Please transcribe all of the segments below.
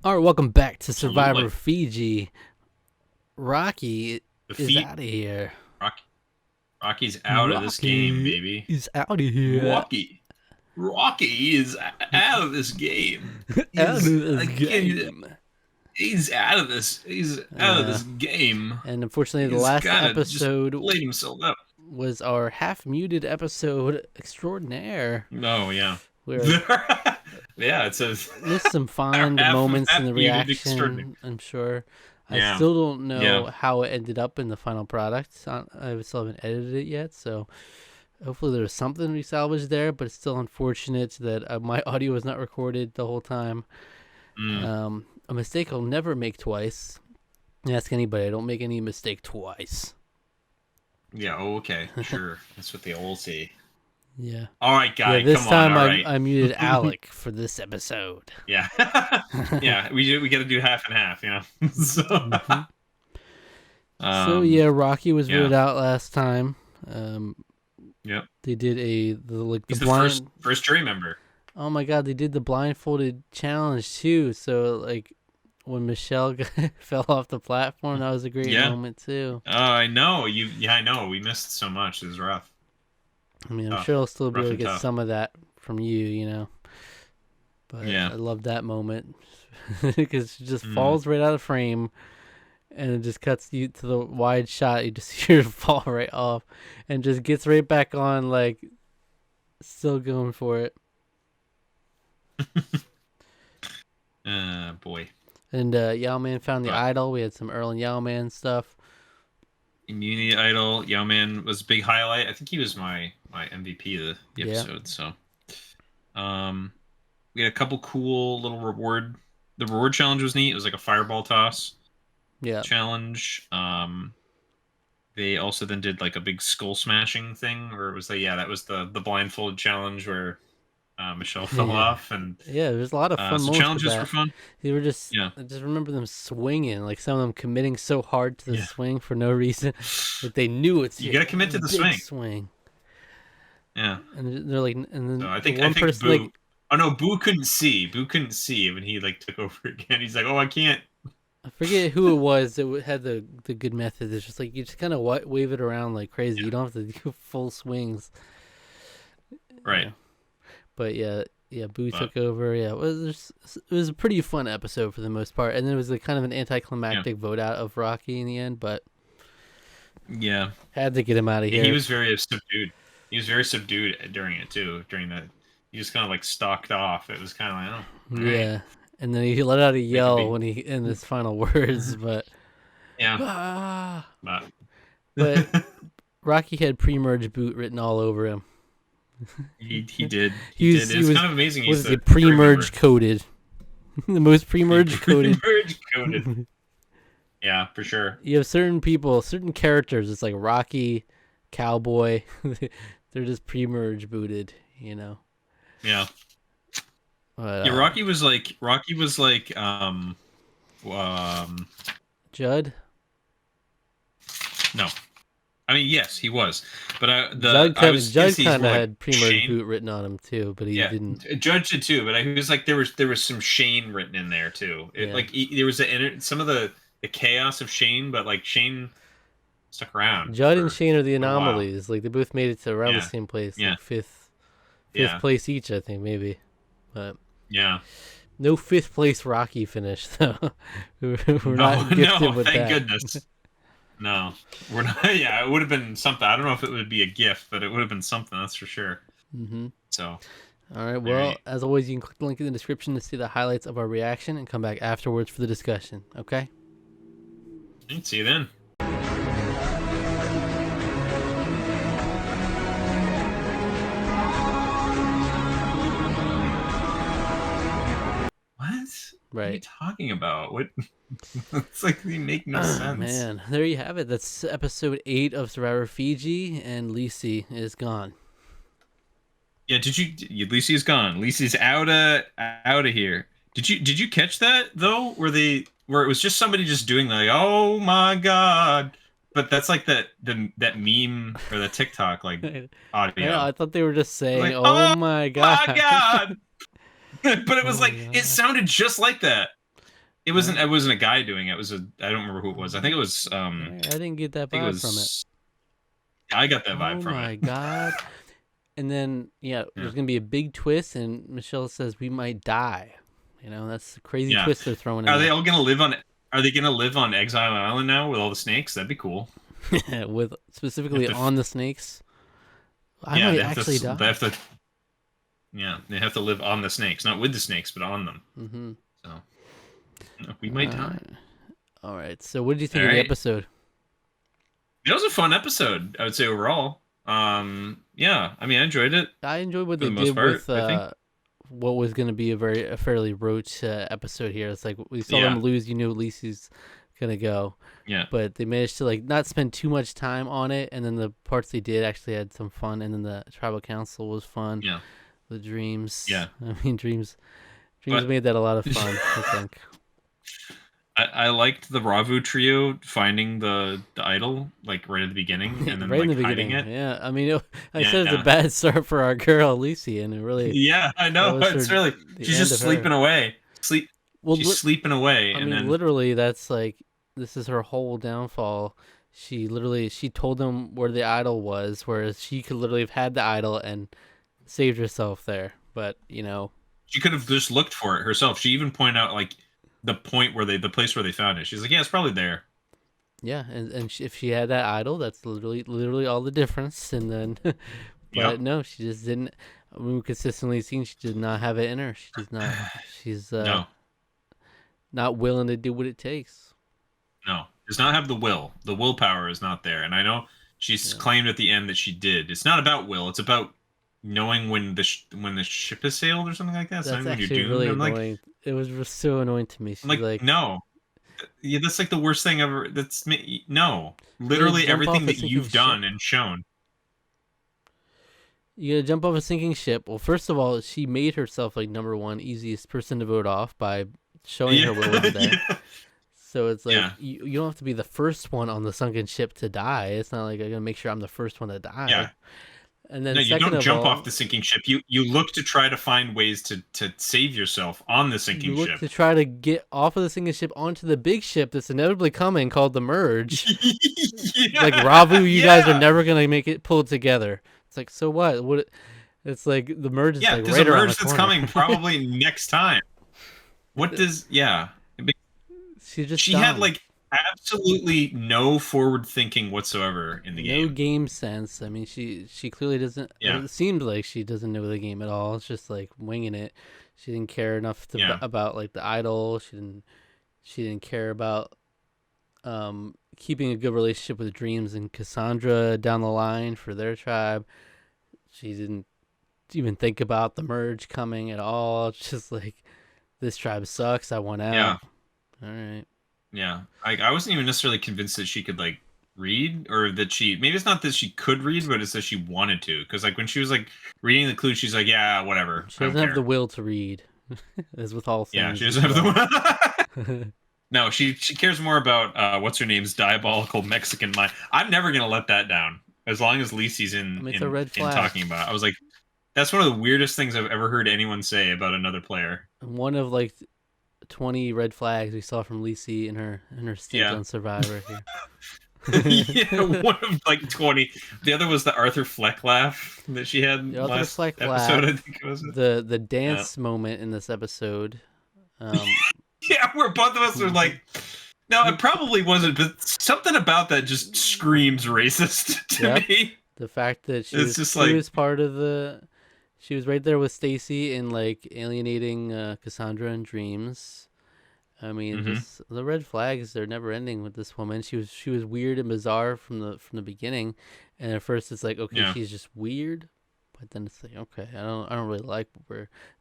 All right, welcome back to Survivor Absolutely. Fiji. Rocky The is feet. out of here. Rocky, Rocky's out of this game, Rocky baby. is out of here. Rocky. Rocky is out of this game. Out of He's this again. game. He's out of this. He's out of Yeah. this game. And unfortunately, the He's last kind of just episode played himself out. was our half-muted episode extraordinaire. Oh yeah. Where Yeah, it's a there's some fine moments in the reaction, I'm sure. I still don't know how it ended up in the final product. I still haven't edited it yet, so hopefully there's something we salvaged there, but it's still unfortunate that my audio was not recorded the whole time. A mistake I'll never make twice. Ask anybody, I don't make any mistake twice. Yeah, okay, sure. That's what they all say. Yeah. All right, guy. Yeah, this come time on. All right. I muted Alec for this episode. Yeah. Yeah, we got to do half and half, you know. So, So yeah, Rocky was yeah. ruled out last time. Yep. They did He's the blind first jury member. Oh my god, they did the blindfolded challenge too. So like when Michelle fell off the platform, that was a great moment too. Oh, I know. I know. We missed so much. It was rough. I mean, I'm sure I'll still be able to get some of that from you, you know. But yeah. I love that moment because she just falls right out of frame, and it just cuts you to the wide shot. You just hear her fall right off, and just gets right back on, like still going for it. Boy. And Yao Man found the idol. We had some Earl and Yao Man stuff. Immunity idol. Yao Man was a big highlight. I think he was my MVP of the episode. So, we had a couple cool little reward. The reward challenge was neat. It was like a fireball toss. Challenge. They also then did like a big skull smashing thing, or it was that was the blindfolded challenge where Michelle fell off, and there's a lot of fun moments. Challenges were fun. They were just I just remember them swinging, like some of them committing so hard to the swing for no reason. Like they knew you gotta commit to the swing. Yeah, and they're like, and then so I think person Boo, like, oh no, Boo couldn't see when he like took over again. He's like, oh, I can't. I forget who it was that had the good method. It's just like you just kind of wave it around like crazy. You don't have to do full swings, right? But Boo took over. Yeah, it was a pretty fun episode for the most part, and then it was kind of an anticlimactic vote out of Rocky in the end, but had to get him out of here. He was very subdued. He was very subdued during it too. During that, he just kind of like stalked off. It was kind of like, oh, yeah. Right. And then he let out a yell when he in his final words, but but Rocky had pre-merge boot written all over him. He did. He did. It's kind of amazing. Was it pre-merge coded? The most pre-merge coded. Pre-merge coded. Yeah, for sure. You have certain people, certain characters. It's like Rocky, Cowboy. They're just pre-merge booted, you know. Yeah. But, Rocky was like Judd? No. I mean, yes, he was. But Judd kind of had pre-merge boot written on him too, but he didn't. Judge did too, but he was like there was some Shane written in there too. There was some of the chaos of Shane, but like Shane stuck around. Judd and Shane are the anomalies. Like they both made it to around the same place, like fifth place each, I think maybe. But no fifth place Rocky finish though. we're not gifted with thank that. Goodness. No, we're not. Yeah, it would have been something. I don't know if it would be a gift, but it would have been something. That's for sure. So, all right. Well, as always, you can click the link in the description to see the highlights of our reaction and come back afterwards for the discussion. Okay. See you then. What are you talking about? What? It's like they make no sense. Man, there you have it. That's episode 8 of Survivor Fiji, and Lisi is gone. Yeah, Lisi's gone. Lisi's out of here. Did you catch that though? Where it was just somebody just doing like, oh my god. But that's like that meme or the TikTok like audio. Yeah, I thought they were just saying, like, oh my god. My god. But it was it sounded just like that. It wasn't. It wasn't a guy doing it. It was a. I don't remember who it was. I think it was. I didn't get that vibe from it. I got that vibe from it. Oh my god! And then there's gonna be a big twist, and Michelle says we might die. That's a crazy twist they're throwing in. Are they all gonna live on? Are they gonna live on Exile Island now with all the snakes? That'd be cool. With specifically on the snakes. I might actually die. They have to. Yeah, they have to live on the snakes, not with the snakes, but on them. Mm-hmm. So we might die. All right. So, what did you think of the episode? It was a fun episode, I would say overall. Yeah, I mean, I enjoyed it. I enjoyed what they did with what was going to be a fairly roach episode here. It's like we saw them lose. You knew Lisi's gonna go. Yeah. But they managed to not spend too much time on it, and then the parts they did actually had some fun, and then the tribal council was fun. Yeah. The dreams. Yeah. I mean, dreams made that a lot of fun. I think. I liked the Ravu trio finding the idol right at the beginning and then right in the hiding beginning. it. Yeah, I mean, I said it's a bad start for our girl Lisi, and it really. Yeah, I know. It's really she's just sleeping away. She's sleeping away, and then literally that's this is her whole downfall. She told them where the idol was, whereas she could literally have had the idol and saved herself there. But she could have just looked for it herself. She even pointed out the place where they found it. She's like, yeah, it's probably there. Yeah, and if she had that idol, that's literally all the difference. And then, but no, she just didn't. We've consistently seen she did not have it in her. She's not. She's not willing to do what it takes. No, does not have the will. The willpower is not there. And I know she's claimed at the end that she did. It's not about will. It's about knowing when the ship has sailed or something like that. That's actually really annoying. It was just so annoying to me. She's like, no. Yeah, that's the worst thing ever. That's me. No, literally everything that you've done and shown. You gotta jump off a sinking ship. Well, first of all, she made herself number one easiest person to vote off by showing her will wasn't there. Yeah. So it's you don't have to be the first one on the sunken ship to die. It's not like I'm gonna make sure I'm the first one to die. Yeah. And then you don't jump off the sinking ship. You look to try to find ways to save yourself on the sinking ship. You look to try to get off of the sinking ship onto the big ship that's inevitably coming called the Merge. Ravu, you guys are never gonna make it pull together. It's so what? What? It's the Merge is right around the corner. There's a Merge that's coming probably next time. What does? Yeah. She had absolutely no forward thinking whatsoever in the game. No game sense. I mean, she clearly doesn't. Yeah. It seemed like she doesn't know the game at all. It's just winging it. She didn't care enough about the idol. She didn't care about keeping a good relationship with Dreams and Cassandra down the line for their tribe. She didn't even think about the Merge coming at all. It's just this tribe sucks. I want out. Yeah. All right. Yeah, I wasn't even necessarily convinced that she could read, or that maybe it's not that she could read, but it's that she wanted to. Because when she was reading the clues, she's like, yeah, whatever. She doesn't have the will to read, as with all things. Yeah, she doesn't have the will. No, she cares more about what's her name's diabolical Mexican mind. I'm never gonna let that down as long as Lisi's in talking about it. I was like, that's one of the weirdest things I've ever heard anyone say about another player. One of 20 red flags we saw from Lisi in her stint on Survivor here. Yeah, one of 20. The other was the Arthur Fleck laugh that she had the last Fleck episode. Laugh, I think it was the dance moment in this episode. Yeah, where both of us were like, no, it probably wasn't, but something about that just screams racist to me. The fact that she was part of the. She was right there with Stacy in alienating Cassandra and Dreams. I mean, the red flags, they're never ending with this woman. She was weird and bizarre from the beginning, and at first it's she's just weird, but then it's okay, I don't really like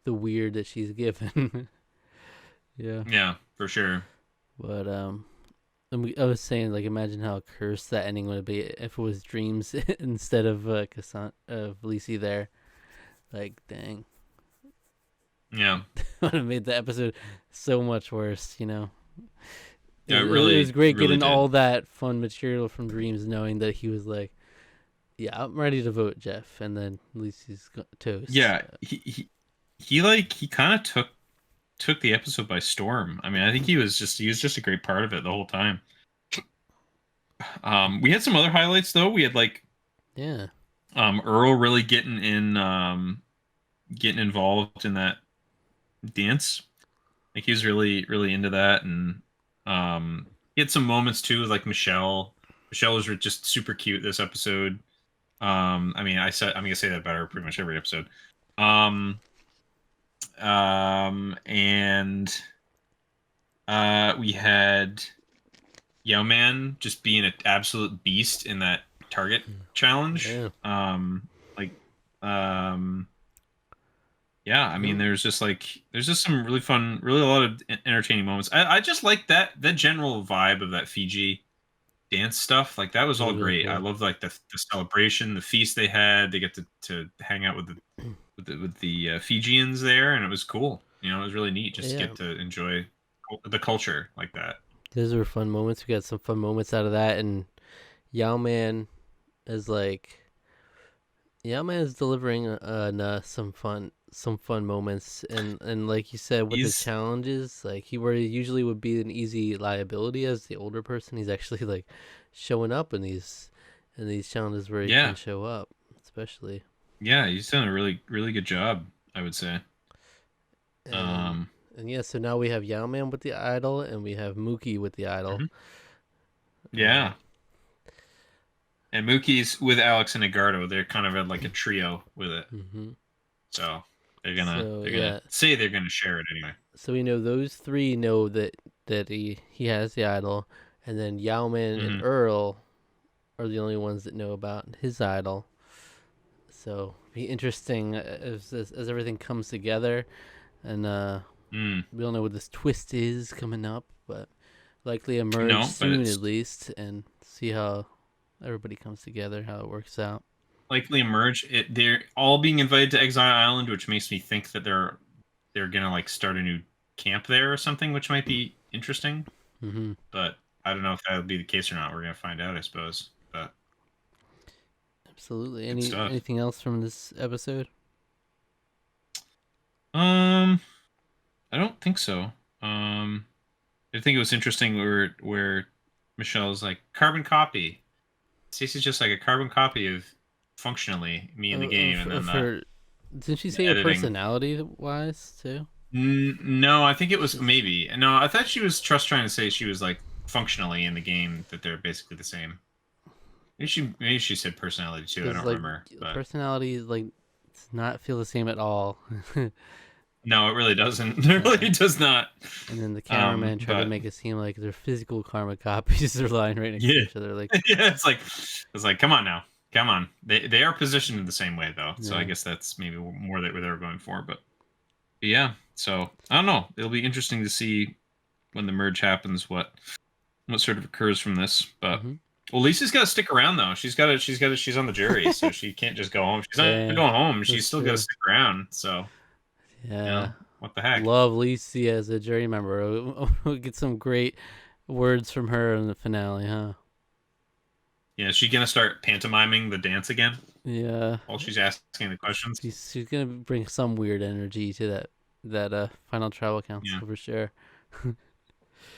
the weird that she's given. Yeah, for sure. But I was saying imagine how cursed that ending would be if it was Dreams instead of Lisi there. Dang. Yeah. Would have made the episode so much worse, Yeah, it was great really getting all that fun material from Dreams, knowing that he was yeah, I'm ready to vote Jeff, and then at least he's toast. Yeah, he kind of took took the episode by storm. I mean, I think he was just a great part of it the whole time. We had some other highlights though. We had like Earl really getting involved in that dance. Like he was really into that, and he had some moments too, like Michelle. Michelle was just super cute this episode. I mean, I'm gonna say that about her pretty much every episode. And we had Yao Man just being an absolute beast in that target challenge. Yeah. Yeah, I mean, there's just some really fun, really a lot of entertaining moments. I just like that general vibe of that Fiji dance stuff. Like that was all great. Cool. I love like the celebration, the feast they had. They get to hang out with the Fijians there, and it was cool. You know, it was really neat just to get to enjoy the culture like that. Those were fun moments. We got some fun moments out of that, and Yao Man is delivering some fun moments, and like you said with the challenges, like where he usually would be an easy liability as the older person, he's actually like showing up in these challenges where he can show up, especially. Yeah, he's done a really good job, I would say. And yeah, so now we have Yao Man with the idol, and we have Mookie with the idol. Mm-hmm. Yeah. And Mookie's with Alex and Edgardo. They're kind of like a trio with it. Mm-hmm. So they're gonna say they're gonna share it anyway. So we know those three know that he has the idol, and then Yao Man and Earl are the only ones that know about his idol. So be interesting as everything comes together, and we don't know what this twist is coming up, but likely emerge soon at least, and see how everybody comes together, how it works out. Likely emerge. They're all being invited to Exile Island, which makes me think that they're gonna like start a new camp there or something, which might be interesting. Mm-hmm. But I don't know if that'll be the case or not. We're gonna find out, I suppose. But absolutely. Anything else from this episode? I don't think so. I think it was interesting where Michelle's like carbon copy. Stacey's just like a carbon copy of functionally me in the game, and then didn't she say her personality wise too? No, I think it was maybe. No, I thought she was just trying to say she was like functionally in the game, that they're basically the same. Maybe she said personality too. I don't remember. But personality does not feel the same at all. No, it really doesn't. It really does not. And then the cameraman tried to make it seem like they're physical karma copies. They're lying right next to each other. Like it's like come on now, come on. They are positioned in the same way though, so I guess that's maybe more that they were going for. But yeah, so I don't know. It'll be interesting to see when the merge happens what sort of occurs from this. But well, Lisa's got to stick around though. She's on the jury, so she can't just go home. She's not going home. She's still got to stick around. So. Yeah. You know, what the heck? Love Lisi as a jury member. We'll get some great words from her in the finale, huh? Yeah, is she gonna start pantomiming the dance again? Yeah. While she's asking the questions? She's gonna bring some weird energy to that final tribal council for sure.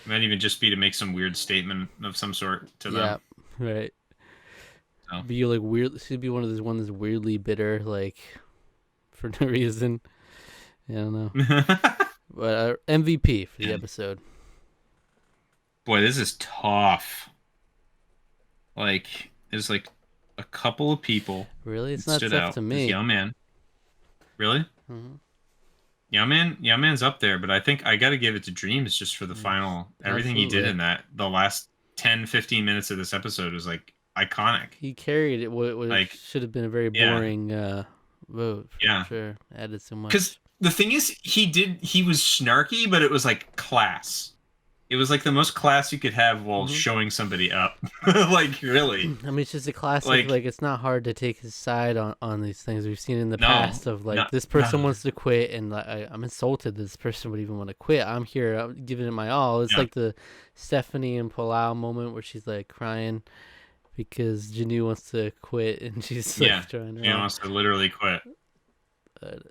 Might even just be to make some weird statement of some sort to them. Yeah, right. So. Be like weird. She'd be one of those ones weirdly bitter, like for no reason. Yeah, I don't know. But MVP for the episode. Boy, this is tough. Like, there's like a couple of people. Really? It's not tough to me. Yao Man. Really? Mm-hmm. Yao Man's up there, but I think I got to give it to Dreams just for the final. Everything he did in the last 10, 15 minutes of this episode was like iconic. He carried it. What should have been a very boring vote. For sure. Added so much. Because the thing is, he was snarky, but it was like class. It was like the most class you could have while showing somebody up. Like, really. I mean, it's just a classic. Like it's not hard to take his side on these things. We've seen in the past of this person wants to quit, and I'm insulted this person would even want to quit. I'm here. I'm giving it my all. It's like the Stephanie and Palau moment where she's like crying because Janu wants to quit, and she's like trying to. She wants to literally quit. But,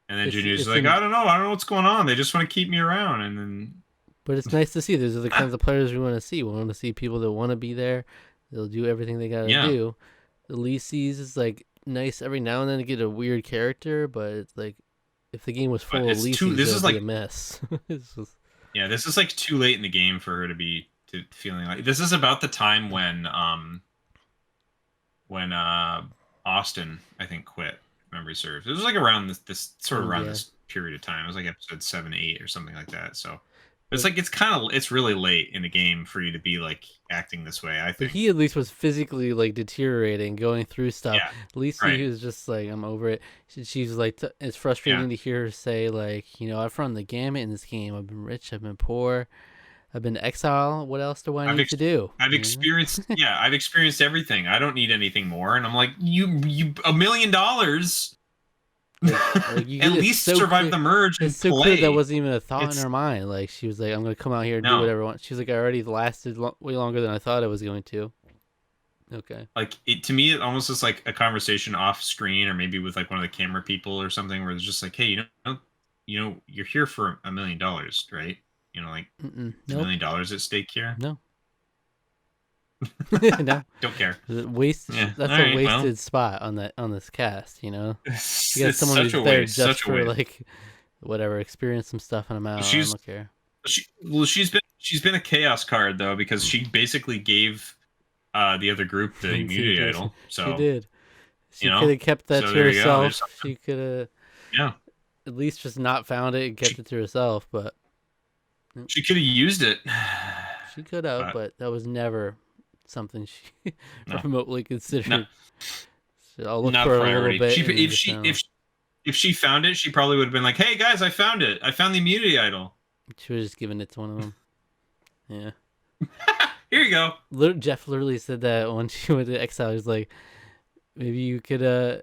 And then Junu's like, I don't know what's going on. They just want to keep me around, and then. But it's nice to see. Those are the kinds of players we want to see. We want to see people that want to be there. They'll do everything they gotta do. The Leases is like nice every now and then to get a weird character, but it's like if the game was full of Leases, this is like a mess. Yeah, this is like too late in the game for her to be feeling like this is about the time when Austin, I think, quit. If memory serves. It was like around this period of time. It was like episode 7, 8 or something like that. So it's like it's really late in the game for you to be like acting this way, I think. But he at least was physically like deteriorating, going through stuff. Yeah, at least he was just like, I'm over it. She's like, it's frustrating to hear her say like, I've run the gamut in this game. I've been rich, I've been poor, I've been exiled. What else do I need to do? I've experienced, I've experienced everything. I don't need anything more. And I'm like, you $1 million. Like at least survive the merge and it's so clear that wasn't even a thought in her mind. Like she was like, I'm gonna come out here and do whatever I want. She was like, I already lasted way longer than I thought I was going to. Okay. Like to me, it almost is like a conversation off screen, or maybe with like one of the camera people or something, where it's just like, hey, you're here for $1 million, right? Like $1 million at stake here. No. No, don't care. That's a wasted spot on this cast. You got someone who's there just for like whatever, experience some stuff, and I'm out. I don't care. She's been a chaos card though, because she basically gave the other group the immunity idol. So she did. She could have kept that to herself. She could have at least just not found it and kept it to herself. But she could have used it. She could have, but that was never something she remotely considered. No. So I'll look for a little bit. If she found it, she probably would have been like, "Hey guys, I found it. I found the immunity idol." She would have just given it to one of them. Yeah. Here you go. Jeff literally said that when she went to exile. He's like, maybe you could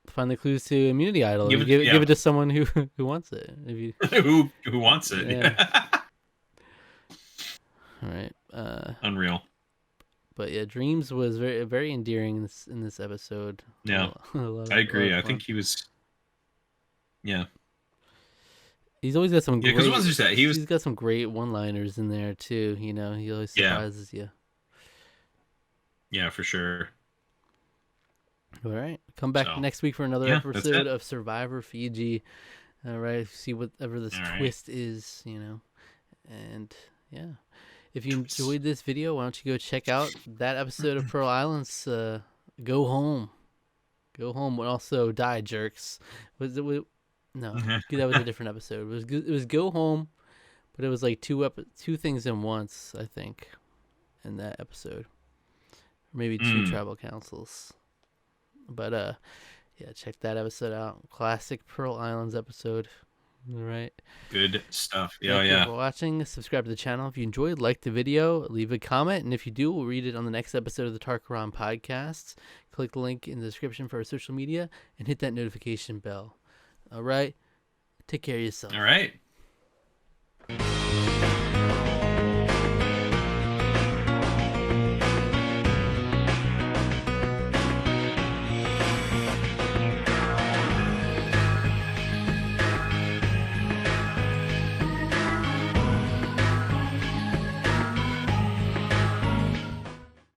find the clues to immunity idol. Give it to someone who wants it. Who wants it? Yeah. All right. Unreal. But yeah, Dreams was very, very endearing in this episode. Yeah, I agree. I think he was. Yeah. He's always got some. Yeah, because once you said he's got some great one-liners in there too. He always surprises you. Yeah, for sure. All right, come back next week for another episode of Survivor Fiji. All right, see whatever this twist is, and yeah. If you enjoyed this video, why don't you go check out that episode of Pearl Islands? Go home. Go home. And also Die Jerks. No, that was a different episode. It was Go Home, but it was like two things in once, I think, in that episode. Or maybe two tribal councils. But yeah, check that episode out. Classic Pearl Islands episode. All right. Good stuff. Thank you for watching. Subscribe to the channel if you enjoyed. Like the video. Leave a comment. And if you do, we'll read it on the next episode of the Tarqaron podcast. Click the link in the description for our social media and hit that notification bell. All right. Take care of yourself. All right.